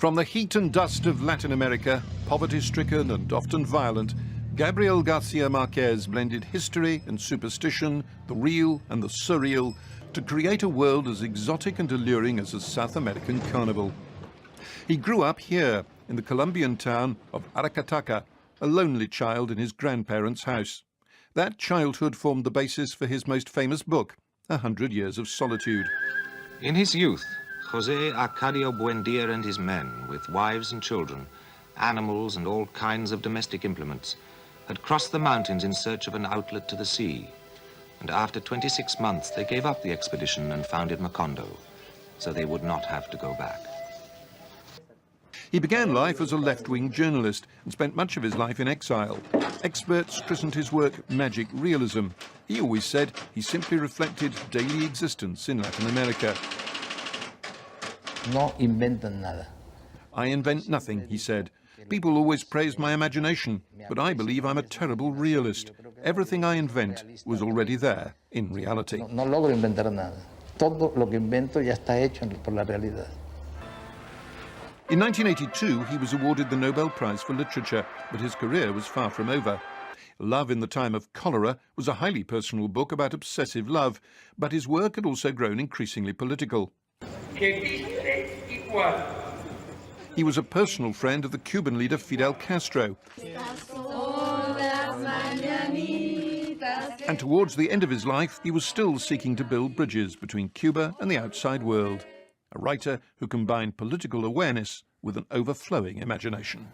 From the heat and dust of Latin America, poverty-stricken and often violent, Gabriel Garcia Marquez blended history and superstition, the real and the surreal, to create a world as exotic and alluring as a South American carnival. He grew up here, in the Colombian town of Aracataca, a lonely child in his grandparents' house. That childhood formed the basis for his most famous book, 100 Years of Solitude. In his youth, José Arcadio Buendia and his men, with wives and children, animals and all kinds of domestic implements, had crossed the mountains in search of an outlet to the sea. And after 26 months, they gave up the expedition and founded Macondo, so they would not have to go back. He began life as a left-wing journalist and spent much of his life in exile. Experts christened his work magic realism. He always said he simply reflected daily existence in Latin America. No inventan nada. I invent nothing, he said. People always praise my imagination, but I believe I'm a terrible realist. Everything I invent was already there in reality. No logro inventar nada. Todo lo que invento ya está hecho por la realidad. In 1982, he was awarded the Nobel Prize for Literature, but his career was far from over. Love in the Time of Cholera was a highly personal book about obsessive love, but his work had also grown increasingly political. He was a personal friend of the Cuban leader Fidel Castro. And towards the end of his life, he was still seeking to build bridges between Cuba and the outside world. A writer who combined political awareness with an overflowing imagination.